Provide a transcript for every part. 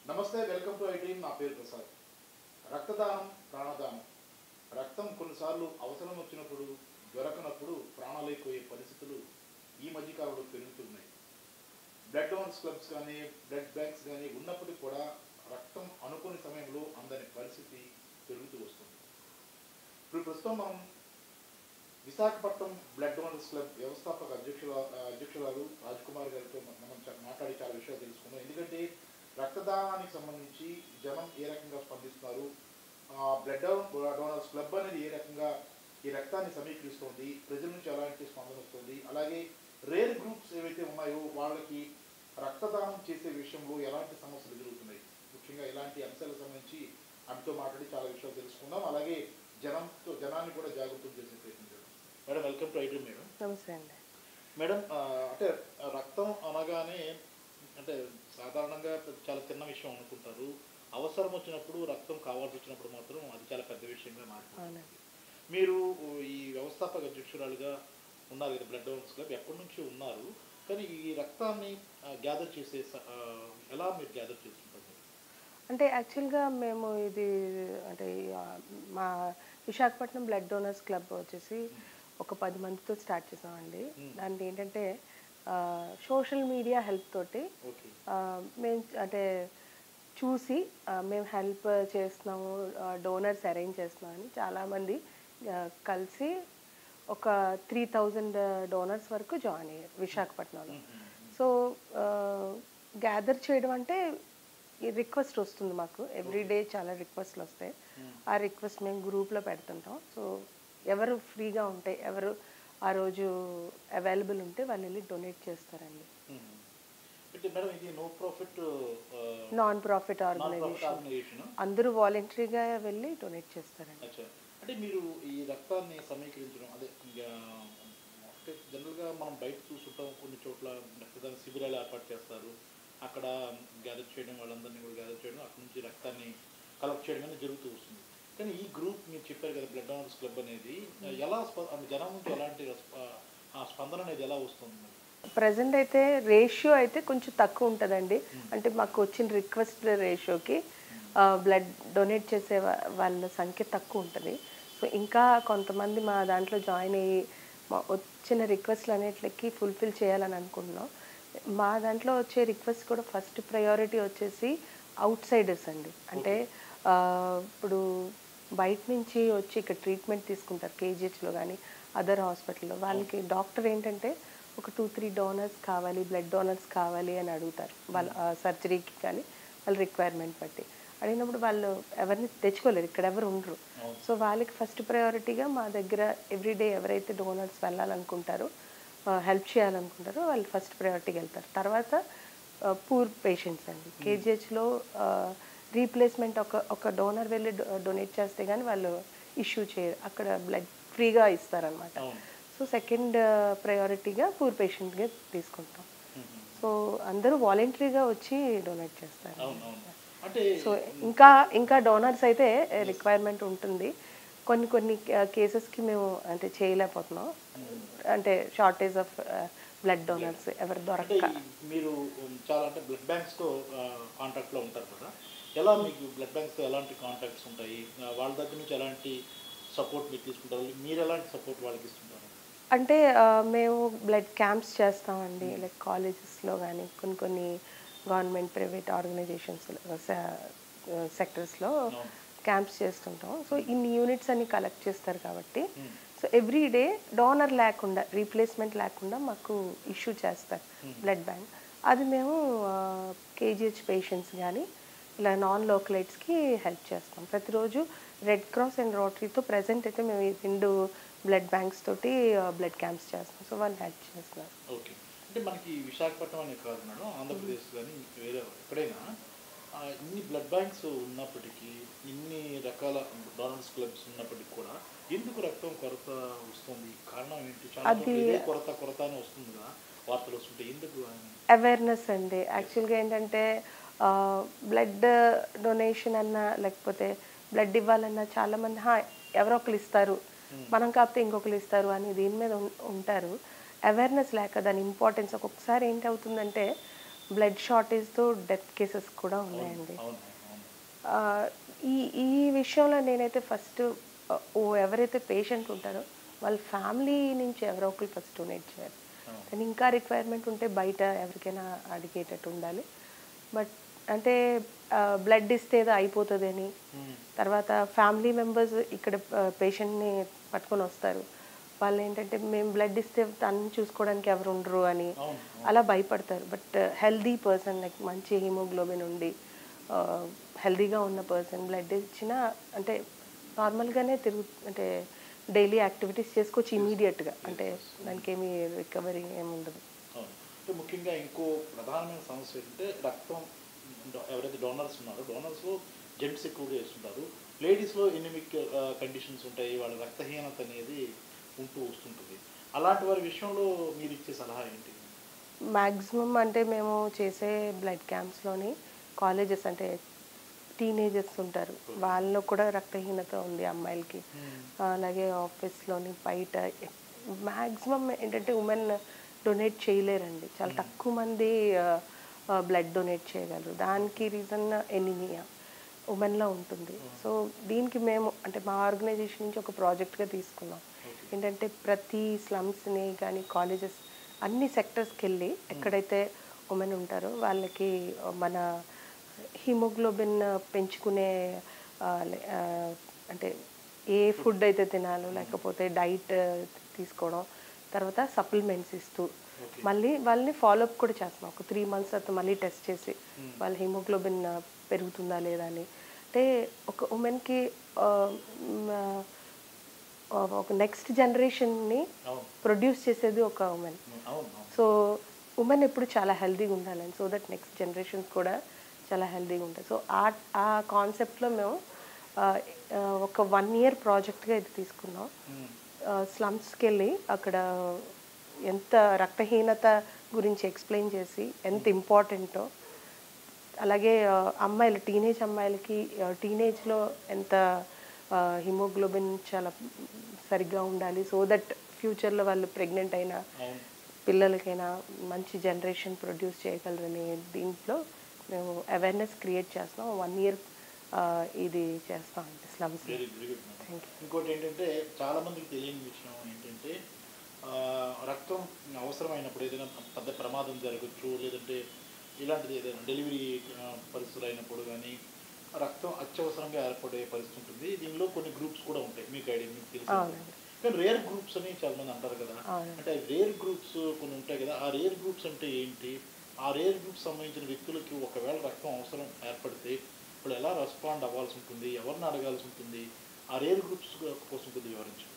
నమస్తే, welcome to I dream. నా పేరు ప్రసాద్. రక్తదానం ప్రాణదానం. రక్తం కొన్నిసార్లు అవసరం వచ్చినప్పుడు దొరకనప్పుడు ప్రాణాలైపోయే పరిస్థితులు ఈ మధ్యకాలంలో పెరుగుతున్నాయి. బ్లడ్ డోనర్స్ క్లబ్స్ కానీ బ్లడ్ బ్యాంక్స్ కానీ ఉన్నప్పటికీ కూడా రక్తం అనుకోని సమయంలో అందని పరిస్థితి పెరుగుతూ వస్తుంది. ఇప్పుడు ప్రస్తుతం మనం విశాఖపట్నం బ్లడ్ డోనర్స్ క్లబ్ వ్యవస్థాపక అధ్యక్షురాలు రాజ్కుమార్ గారితో మనం మాట్లాడి చాలా విషయాలు తెలుసుకున్నాం. ఎందుకంటే రక్తదానానికి సంబంధించి జనం ఏ రకంగా స్పందిస్తున్నారు, బ్లడ్ డోనర్స్ క్లబ్ అనేది ఏ రకంగా ఈ రక్తాన్ని సమీకరిస్తుంది, ప్రజల నుంచి ఎలాంటి స్పందన వస్తుంది, అలాగే రేర్ గ్రూప్స్ ఏవైతే ఉన్నాయో వాళ్ళకి రక్తదానం చేసే విషయంలో ఎలాంటి సమస్యలు ఎదురవుతున్నాయి, ముఖ్యంగా ఇలాంటి అంశాలకు సంబంధించి ఆమెతో మాట్లాడి చాలా విషయాలు తెలుసుకుందాం. అలాగే జనాన్ని కూడా జాగృతం చేసే ప్రయత్నం చేద్దాం. Madam, welcome to I dream. Madam నమస్తే అండి. మేడం, అంటే రక్తం అనగానే అంటే సాధారణంగా చాలా చిన్న విషయం అనుకుంటారు. అవసరం వచ్చినప్పుడు రక్తం కావాల్సి వచ్చినప్పుడు మాత్రం అది చాలా పెద్ద విషయంగా మారుతుంది. మీరు ఈ వ్యవస్థాపక అధ్యక్షురాలుగా ఉన్నారు కదా బ్లడ్ డోనర్స్ క్లబ్, ఎప్పటి నుంచి ఉన్నారు, కానీ ఈ రక్తాన్ని గ్యాదర్ చేసే ఎలా మీరు గ్యాదర్ చేస్తుంటారు? అంటే యాక్చువల్గా మేము ఇది అంటే మా విశాఖపట్నం బ్లడ్ డోనర్స్ క్లబ్ వచ్చేసి ఒక 10 మందితో స్టార్ట్ చేసామండి. దాంట్లో ఏంటంటే సోషల్ మీడియా హెల్ప్ తోటి మేము అంటే చూసి మేము హెల్ప్ చేస్తున్నాము, డోనర్స్ అరేంజ్ చేస్తున్నామని చాలామంది కలిసి ఒక 3000 డోనర్స్ వరకు జాయిన్ అయ్యారు విశాఖపట్నంలో. సో గ్యాదర్ చేయడం అంటే రిక్వెస్ట్ వస్తుంది మాకు, ఎవ్రీడే చాలా రిక్వెస్ట్లు వస్తాయి. ఆ రిక్వెస్ట్ మేము గ్రూప్లో పెడుతుంటాం. సో ఎవరు ఫ్రీగా ఉంటే, ఎవరు ఆ రోజు అవైలబుల్ ఉంటే వాళ్ళు వెళ్ళి డొనేట్ చేస్తారండి. నాన్ ప్రాఫిట్ ఆర్గనైజేషన్, అందరూ వాలంటరీగా వెళ్ళి డొనేట్ చేస్తారండి. అంటే మీరు ఈ రక్తాన్ని సమీకరించడం అదే జనరల్గా మనం బయట చూస్తుంటాం, కొన్ని చోట్ల రక్తదాన శిబిరాలు ఏర్పాటు చేస్తారు, అక్కడ గ్యాదర్ చేయడం, వాళ్ళందరినీ కూడా గ్యాదర్ చేయడం, అక్కడ నుంచి రక్తాన్ని కలెక్ట్ చేయడం అనేది జరుగుతూ వస్తుంది. కానీ ఈ గ్రూప్ మీరు చెప్పారు కదా బ్లడ్ డోనర్స్ క్లబ్ అనేది ఎలా జనం నుంచి ఎలాంటి స్పందన అనేది ఎలా వస్తుంది? ప్రజెంట్ అయితే రేషియో అయితే కొంచెం తక్కువ ఉంటుందండి. అంటే మాకు వచ్చిన రిక్వెస్ట్ రేషియోకి బ్లడ్ డొనేట్ చేసే వాళ్ళ సంఖ్య తక్కువ ఉంటుంది. సో ఇంకా కొంతమంది మా దాంట్లో జాయిన్ అయ్యి వచ్చిన రిక్వెస్ట్లు అనేట్లకి ఫుల్ఫిల్ చేయాలని అనుకుంటున్నాం. మా దాంట్లో వచ్చే రిక్వెస్ట్ కూడా ఫస్ట్ ప్రయారిటీ వచ్చేసి అవుట్ సైడర్స్ అండి. అంటే ఇప్పుడు బయట నుంచి వచ్చి ఇక్కడ ట్రీట్మెంట్ తీసుకుంటారు కేజీహెచ్లో కానీ అదర్ హాస్పిటల్లో. వాళ్ళకి డాక్టర్ ఏంటంటే ఒక 2-3 డోనర్స్ కావాలి, బ్లడ్ డోనర్స్ కావాలి అని అడుగుతారు. వాళ్ళ సర్జరీకి కానీ వాళ్ళ రిక్వైర్మెంట్ బట్టి అడిగినప్పుడు వాళ్ళు ఎవరిని తెచ్చుకోలేరు, ఇక్కడ ఎవరు ఉండరు. సో వాళ్ళకి ఫస్ట్ ప్రయారిటీగా మా దగ్గర ఎవ్రీడే ఎవరైతే డోనర్స్ వెళ్ళాలనుకుంటారో, హెల్ప్ చేయాలనుకుంటారో వాళ్ళు ఫస్ట్ ప్రయారిటీకి వెళ్తారు. తర్వాత పూర్ పేషెంట్స్ అండి. కేజీహెచ్లో రీప్లేస్మెంట్ ఒక డోనర్ వెళ్ళి డొనేట్ చేస్తే కానీ వాళ్ళు ఇష్యూ చేయరు, అక్కడ బ్లడ్ ఫ్రీగా ఇస్తారనమాట. సో సెకండ్ ప్రయారిటీగా పూర్ పేషెంట్గా తీసుకుంటాం. సో అందరూ వాలంటరీగా వచ్చి డొనేట్ చేస్తారు. సో ఇంకా డోనర్స్ అయితే రిక్వైర్మెంట్ ఉంటుంది. కొన్ని కేసెస్కి మేము అంటే చేయలేకపోతున్నాం, అంటే షార్టేజ్ ఆఫ్ బ్లడ్ డోనర్స్ ఎవరు దొరక్క. మీరు చాలా అంటే బ్లడ్ బ్యాంక్స్తో కాంటాక్ట్లో ఉంటారు కదా, ఎలా మీకు బ్లడ్ బ్యాంక్స్తో ఎలాంటి కాంటాక్ట్స్ ఉంటాయి, వాళ్ళ దగ్గర నుంచి ఎలాంటి సపోర్ట్ మీరు తీసుకుంటారు, మీరు ఎలాంటి సపోర్ట్ వాళ్ళకి ఇస్తుంటారు? అంటే మేము బ్లడ్ క్యాంప్స్ చేస్తామండి, లైక్ కాలేజెస్లో కానీ కొన్ని గవర్నమెంట్ ప్రైవేట్ ఆర్గనైజేషన్స్ సెక్టర్స్లో క్యాంప్స్ చేస్తుంటాం. సో ఇన్ని యూనిట్స్ అన్ని కలెక్ట్ చేస్తారు కాబట్టి సో ఎవ్రీ డే డోనర్ లేకుండా, రీప్లేస్మెంట్ లేకుండా మాకు ఇష్యూ చేస్తారు బ్లడ్ బ్యాంక్. అది మేము కేజీహెచ్ పేషెంట్స్ కానీ ఇలా నాన్ లోకలైట్స్కి హెల్ప్ చేస్తాం. ప్రతిరోజు రెడ్ క్రాస్ అండ్ రోటరీతో ప్రజెంట్ అయితే మేము ఈ 2 బ్లడ్ బ్యాంక్స్ తోటి బ్లడ్ క్యాంప్స్ చేస్తాం. సో వాళ్ళు హెల్ప్ చేస్తున్నారు. ఓకే, అంటే మనకి విశాఖపట్నం అనే కాదు మేడం, ఆంధ్రప్రదేశ్ కానీ వేరే ఎక్కడైనా ఇన్ని బ్లడ్ బ్యాంక్స్ ఉన్నప్పటికీ, ఇన్ని రకాల డోనర్స్ క్లబ్స్ ఉన్నప్పటికీ కూడా ఎందుకు రక్తం కొరత వస్తుంది? కారణం ఏంటి? చాలా కొరత అని వస్తుంది కదా, వార్తలు వస్తుంటే ఎందుకు? అవేర్నెస్ అండి. యాక్చువల్గా ఏంటంటే బ్లడ్ డొనేషన్ అన్నా లేకపోతే బ్లడ్ ఇవ్వాలన్నా చాలామంది ఎవరో ఒకరు ఇస్తారు, మనం కాకపోతే ఇంకొకరు ఇస్తారు అని దీని మీద ఉంటారు. అవేర్నెస్ లేక దాని ఇంపార్టెన్స్ ఒక్కొక్కసారి ఏంటవుతుందంటే బ్లడ్ షార్టేజ్తో డెత్ కేసెస్ కూడా ఉన్నాయండి. అవును. ఆ, ఈ ఈ విషయంలో నేనైతే ఫస్ట్ ఎవరైతే పేషెంట్ ఉంటారో వాళ్ళ ఫ్యామిలీ నుంచి ఎవరో ఒకరు ఫస్ట్ డొనేట్ చేయాలి. అవును. కానీ ఇంకా రిక్వైర్మెంట్ ఉంటే బయట ఎవరికైనా అడిగేటట్టు ఉండాలి. బట్ అంటే బ్లడ్ ఇస్తే ఏదో అయిపోతుందని, తర్వాత ఫ్యామిలీ మెంబర్స్ ఇక్కడ పేషెంట్ని పట్టుకొని వస్తారు. వాళ్ళు ఏంటంటే మేము బ్లడ్ ఇస్తే తను చూసుకోవడానికి ఎవరు ఉండరు అని అలా భయపడతారు. బట్ హెల్దీ పర్సన్ లైక్ మంచి హిమోగ్లోబిన్ ఉండి హెల్దీగా ఉన్న పర్సన్ బ్లడ్ ఇచ్చినా అంటే నార్మల్గానే అంటే డైలీ యాక్టివిటీస్ చేసుకోవచ్చు ఇమీడియట్గా. అంటే దానికి ఏమీ రికవరీ ఏమి ఉండదు. అవును. అంటే ముఖ్యంగా ఇంకో ప్రధానమైన సమస్య ఏంటంటే రక్తం ఎవరైతే డోనర్స్ ఉన్నారో డోనర్స్లో జెంట్స్ ఎక్కువగా వేస్తుంటారు. లేడీస్లో ఎనిమిక్ కండిషన్స్ ఉంటాయి, వాళ్ళ రక్తహీనత అనేది వస్తుంటుంది. అలాంటి వారి విషయంలో మీరు ఇచ్చే సలహా ఏంటి? మ్యాక్సిమం అంటే మేము చేసే బ్లడ్ క్యాంప్స్లోని కాలేజెస్ అంటే టీనేజర్స్ ఉంటారు, వాళ్ళలో కూడా రక్తహీనత ఉంది అమ్మాయిలకి. అలాగే ఆఫీస్లోని బయట మ్యాక్సిమం ఏంటంటే ఉమెన్ డొనేట్ చేయలేరండి. చాలా తక్కువ మంది బ్లడ్ డొనేట్ చేయగలరు. దానికి రీజన్ ఎనీమియా ఉమెన్లో ఉంటుంది. సో దీనికి మేము అంటే మా ఆర్గనైజేషన్ నుంచి ఒక ప్రాజెక్ట్గా తీసుకున్నాం. ఏంటంటే ప్రతి స్లమ్స్ని కానీ కాలేజెస్ అన్ని సెక్టర్స్కి వెళ్ళి ఎక్కడైతే ఉమెన్ ఉంటారో వాళ్ళకి మన హిమోగ్లోబిన్ పెంచుకునే అంటే ఏ ఫుడ్ అయితే తినాలో లేకపోతే డైట్ తీసుకోవడం, తర్వాత సప్లిమెంట్స్ ఇస్తూ మళ్ళీ వాళ్ళని ఫాలోఅప్ కూడా చేస్తున్నాం. ఒక 3 months తర్వాత మళ్ళీ టెస్ట్ చేసి వాళ్ళ హిమోగ్లోబిన్ పెరుగుతుందా లేదా అని. అంటే ఒక ఉమెన్కి ఒక నెక్స్ట్ జనరేషన్ని ప్రొడ్యూస్ చేసేది ఒక ఉమెన్. సో ఉమెన్ ఎప్పుడు చాలా హెల్తీగా ఉండాలని, సో దట్ నెక్స్ట్ జనరేషన్స్ కూడా చాలా హెల్తీగా ఉంటాయి. సో ఆ కాన్సెప్ట్లో మేము ఒక 1 year ప్రాజెక్ట్గా ఇది తీసుకున్నాం. స్లమ్స్కి వెళ్ళి అక్కడ ఎంత రక్తహీనత గురించి ఎక్స్ప్లెయిన్ చేసి ఎంత ఇంపార్టెంటో, అలాగే అమ్మాయిలు టీనేజ్ అమ్మాయిలకి టీనేజ్లో ఎంత హిమోగ్లోబిన్ చాలా సరిగ్గా ఉండాలి, సో దట్ ఫ్యూచర్లో వాళ్ళు ప్రెగ్నెంట్ అయినా పిల్లలకైనా మంచి జనరేషన్ ప్రొడ్యూస్ చేయగలరని దీంట్లో మేము అవేర్నెస్ క్రియేట్ చేస్తాం. 1 year ఇది చేస్తాం అండి స్లమ్స్. ఇంకోటి ఏంటంటే చాలా మందికి తెలియని విషయం ఏంటంటే రక్తం అవసరమైనప్పుడు ఏదైనా పెద్ద ప్రమాదం జరగచ్చు, లేదంటే ఇలాంటిది ఏదైనా డెలివరీ పరిస్థితులు అయినప్పుడు కానీ రక్తం అత్యవసరంగా ఏర్పడే పరిస్థితి ఉంటుంది. దీనిలో కొన్ని గ్రూప్స్ కూడా ఉంటాయి, మీకు ఐడియా మీకు తెలుసు. కానీ రేర్ గ్రూప్స్ అని చాలా మంది అంటారు కదా, అంటే రేర్ గ్రూప్స్ కొన్ని ఉంటాయి కదా, ఆ రేర్ గ్రూప్స్ అంటే ఏంటి? ఆ రేర్ గ్రూప్స్ సంబంధించిన వ్యక్తులకి ఒకవేళ రక్తం అవసరం ఏర్పడితే ఇప్పుడు ఎలా రెస్పాండ్ అవ్వాల్సి ఉంటుంది, ఎవరిని అడగాల్సి ఉంటుంది, ఆ రేర్ గ్రూప్స్ కోసం కొద్దిగా వివరించండి.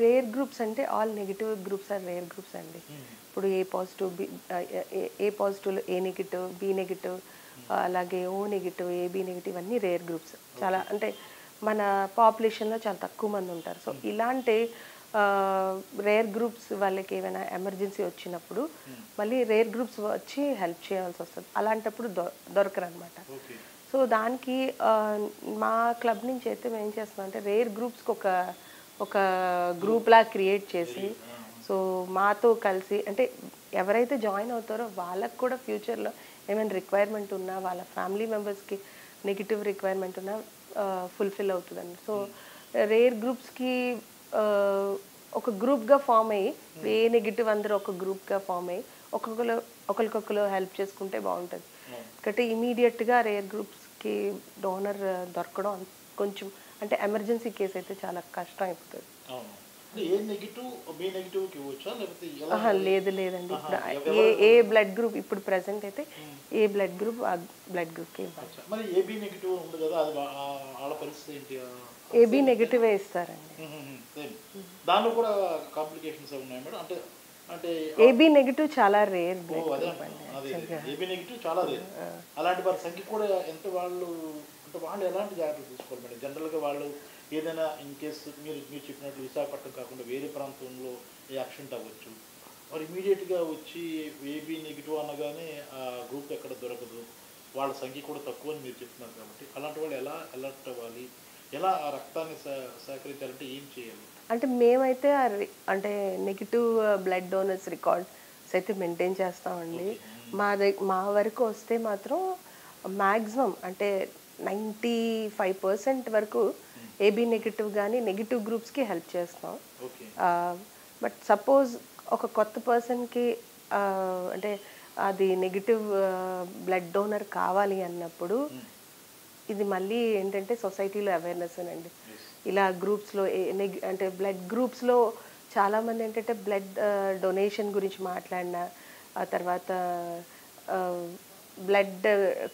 రేర్ గ్రూప్స్ అంటే all negative groups are rare groups అండి. ఇప్పుడు A positive A negative, B negative, అలాగే ఓ నెగిటివ్, ఏబి నెగిటివ్ అన్నీ రేర్ గ్రూప్స్. చాలా అంటే మన పాపులేషన్లో చాలా తక్కువ మంది ఉంటారు. సో ఇలాంటి రేర్ గ్రూప్స్ వాళ్ళకి ఏమైనా ఎమర్జెన్సీ వచ్చినప్పుడు మళ్ళీ రేర్ గ్రూప్స్ వచ్చి హెల్ప్ చేయాల్సి వస్తుంది. అలాంటప్పుడు దొరకరు అనమాట. సో దానికి మా క్లబ్ నుంచి అయితే మేము ఏం చేస్తున్నాం అంటే రేర్ గ్రూప్స్కి ఒక గ్రూప్లా క్రియేట్ చేసి, సో మాతో కలిసి అంటే ఎవరైతే జాయిన్ అవుతారో వాళ్ళకు కూడా ఫ్యూచర్లో ఏమైనా రిక్వైర్మెంట్ ఉన్నా, వాళ్ళ ఫ్యామిలీ మెంబర్స్కి నెగిటివ్ రిక్వైర్మెంట్ ఉన్నా ఫుల్ఫిల్ అవుతుందండి. సో రేర్ గ్రూప్స్కి ఒక గ్రూప్గా ఫామ్ అయ్యి, ఏ నెగిటివ్ అందరూ ఒక గ్రూప్గా ఫామ్ అయ్యి ఒకరికొకరు హెల్ప్ చేసుకుంటే బాగుంటుంది. ఎందుకంటే ఇమీడియట్గా రేర్ గ్రూప్స్కి డోనర్ దొరకడం కొంచెం అంటే ఎమర్జెన్సీ కేసు అయితే చాలా కష్టం అయిపోతుంది. లేదండి, ఇప్పుడు ఏ బ్లడ్ గ్రూప్ ఇప్పుడు ప్రెసెంట్ అయితే ఏ బ్లడ్ గ్రూప్ ఆ బ్లడ్ గ్రూప్కి ఇవ్వాలి. ఏబీ నెగిటివే ఇస్తారండి. ఏబీ నెగిటివ్ చాలా రేర్. అలాంటి వారి సంఖ్య కూడా ఎంత వాళ్ళు ఎలాంటి జాగ్రత్తలు తీసుకోవాలి మేడం? జనరల్గా వాళ్ళు ఏదైనా ఇన్ కేసు మీరు చెప్పినట్లు విశాఖపట్నం కాకుండా వేరే ప్రాంతంలో యాక్సిడెంట్ అవ్వచ్చు, మరి ఇమీడియట్గా వచ్చి ఏబీ నెగిటివ్ అనగానే ఆ గ్రూప్ ఎక్కడ దొరకదు, వాళ్ళ సంఖ్య కూడా తక్కువ అని మీరు చెప్తున్నారు. కాబట్టి అలాంటి వాళ్ళు ఎలా అలర్ట్ అవ్వాలి, ఎలా ఆ రక్తాన్ని సేకరించాలంటే ఏం చేయాలి? అంటే మేమైతే అంటే నెగిటివ్ బ్లడ్ డోనర్స్ రికార్డ్స్ అయితే మెయింటైన్ చేస్తామండి. మా వరకు వస్తే మాత్రం మ్యాక్సిమం అంటే 95% వరకు ఏబీ నెగిటివ్ కానీ నెగిటివ్ గ్రూప్స్కి హెల్ప్ చేస్తాం. ఓకే. బట్ సపోజ్ ఒక కొత్త పర్సన్కి అంటే అది నెగిటివ్ బ్లడ్ డోనర్ కావాలి అన్నప్పుడు ఇది మళ్ళీ ఏంటంటే సొసైటీలో అవేర్నెస్ అండి. ఇలా గ్రూప్స్లో అంటే బ్లడ్ గ్రూప్స్లో చాలామంది ఏంటంటే బ్లడ్ డొనేషన్ గురించి మాట్లాడినా, ఆ తర్వాత బ్లడ్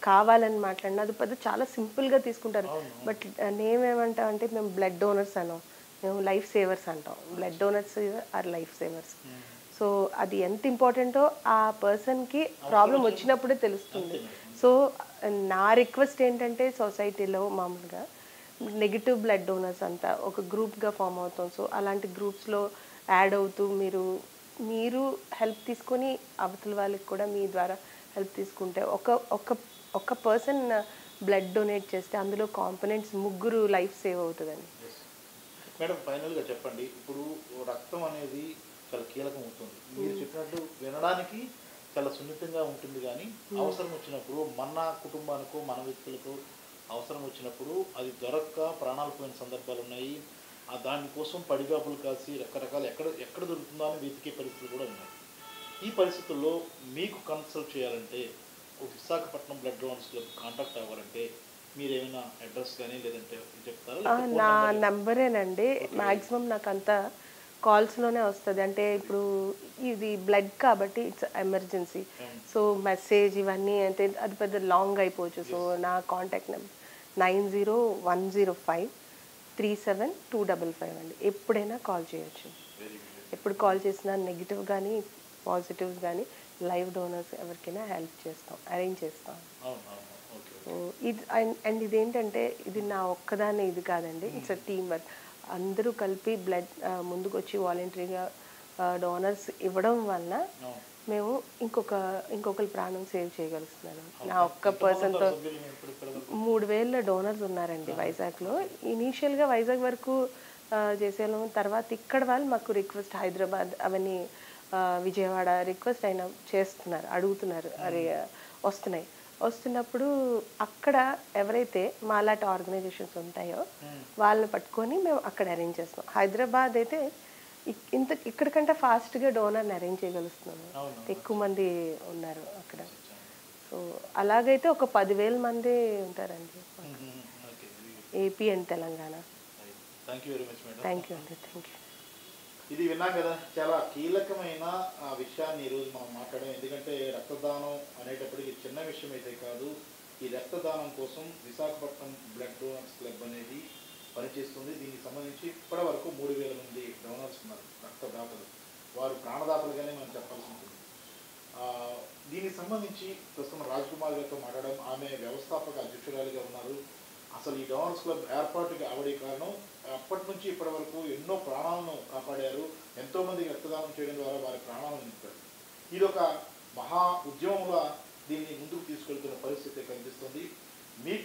కావాలని మాట్లాడినా అది పెద్ద చాలా సింపుల్గా తీసుకుంటారు. బట్ నేనేమంటా అంటే మేము బ్లడ్ డోనర్స్ అన్నాం, మేము లైఫ్ సేవర్స్ అంటాం. Blood donors are life savers. So అది ఎంత ఇంపార్టెంటో ఆ పర్సన్కి ప్రాబ్లం వచ్చినప్పుడే తెలుస్తుంది. సో నా రిక్వెస్ట్ ఏంటంటే సొసైటీలో మామూలుగా నెగిటివ్ బ్లడ్ డోనర్స్ అంతా ఒక గ్రూప్గా ఫామ్ అవుతాం. సో అలాంటి గ్రూప్స్లో యాడ్ అవుతూ మీరు హెల్ప్ తీసుకొని అవతల వాళ్ళకి కూడా మీ ద్వారా హెల్ప్ తీసుకుంటే ఒక పర్సన్ బ్లడ్ డొనేట్ చేస్తే అందులో కాంపోనెంట్స్ 3 లైఫ్ సేవ్ అవుతుందండి. మేడం, ఫైనల్గా చెప్పండి, ఇప్పుడు రక్తం అనేది చాలా కీలకం అవుతుంది. మీరు చెప్పినట్టు వినడానికి చాలా సున్నితంగా ఉంటుంది, కానీ అవసరం వచ్చినప్పుడు మన కుటుంబానికో మన వ్యక్తులకో అవసరం వచ్చినప్పుడు అది దొరక్క ప్రాణాలు పోయిన సందర్భాలు ఉన్నాయి. దానికోసం పడిగాపులు కాసి రకరకాల ఎక్కడ దొరుకుతుందో అని వెతికే పరిస్థితులు కూడా ఉన్నాయి. ఈ పరిస్థితుల్లో మీకు కన్సల్ట్ చేయాలంటే, ఒక Visakhapatnam blood donors club contact అవ్వాలంటే మీరేమైనా అడ్రస్ కానీ లేదంటే చెప్తారా? నా నంబరేనండి. మ్యాక్సిమం నాకు అంతా కాల్స్లోనే వస్తుంది. అంటే ఇప్పుడు ఇది బ్లడ్ కాబట్టి ఇట్స్ ఎమర్జెన్సీ. సో మెసేజ్ ఇవన్నీ అంటే అది పెద్ద లాంగ్ అయిపోవచ్చు. సో నా కాంటాక్ట్ నెంబర్ 9010037255 అండి. ఎప్పుడైనా కాల్ చేయొచ్చు. ఎప్పుడు కాల్ చేసినా నెగిటివ్ కానీ పాజిటివ్స్ కానీ లైవ్ డోనర్స్ ఎవరికైనా హెల్ప్ చేస్తాం, అరేంజ్ చేస్తాం. ఇది అండ్ ఇదేంటంటే ఇది నా ఒక్కదాన్ని ఇది కాదండి, ఇట్స్ అ టీమ్ వర్క్. అందరూ కలిపి బ్లడ్ ముందుకు వచ్చి వాలంటరీగా డోనర్స్ ఇవ్వడం వల్ల మేము ఇంకొకరి ప్రాణం సేవ్ చేయగలుగుతున్నాను. నా ఒక్క పర్సన్తో 3000 డోనర్స్ ఉన్నారండి వైజాగ్లో. ఇనీషియల్గా వైజాగ్ వరకు చేసేవాళ్ళం. తర్వాత ఇక్కడ వాళ్ళు మాకు రిక్వెస్ట్ హైదరాబాద్ అవన్నీ విజయవాడ రిక్వెస్ట్ అయినా చేస్తున్నారు, అడుగుతున్నారు, అరే వస్తున్నప్పుడు అక్కడ ఎవరైతే మాలాంటి ఆర్గనైజేషన్స్ ఉంటాయో వాళ్ళని పట్టుకొని మేము అక్కడ అరేంజ్ చేస్తాం. హైదరాబాద్ అయితే ఇక్కడికంటే ఫాస్ట్గా డోనర్ని అరేంజ్ చేయగలుగుతున్నాము. ఎక్కువ మంది ఉన్నారు అక్కడ. సో అలాగైతే ఒక 10,000 మంది ఉంటారండి AP and Telangana. Thank you very much madam. Thank you అండి. Thank you. ఇది విన్నాం కదా, చాలా కీలకమైన విషయాన్ని ఈరోజు మనం మాట్లాడాం. ఎందుకంటే రక్తదానం అనేటప్పటికి చిన్న విషయం అయితే కాదు. ఈ రక్తదానం కోసం విశాఖపట్నం బ్లడ్ డోనర్స్ క్లబ్ అనేది పనిచేస్తుంది. దీనికి సంబంధించి ఇప్పటి వరకు 3,000 మంది డోనర్స్ ఉన్నారు, రక్తదాతలు. వారు ప్రాణదాతలుగానే మనం చెప్పాల్సి ఉంటుంది. దీనికి సంబంధించి ప్రస్తుతం రాజ్ కుమార్ గారితో మాట్లాడడం, ఆమె వ్యవస్థాపక అధ్యక్షురాలిగా ఉన్నారు. అసలు ఈ డోనర్స్ క్లబ్ ఏర్పాటుకి అవడే కారణం అప్పటి నుంచి ఇప్పటి వరకు ఎన్నో ప్రాణాలను కాపాడారు. ఎంతోమందికి రక్తదానం చేయడం ద్వారా వారి ప్రాణాలను నింపారు. ఇది ఒక మహా ఉద్యమంలో దీన్ని ముందుకు తీసుకెళ్తున్న పరిస్థితి కనిపిస్తుంది. మీకు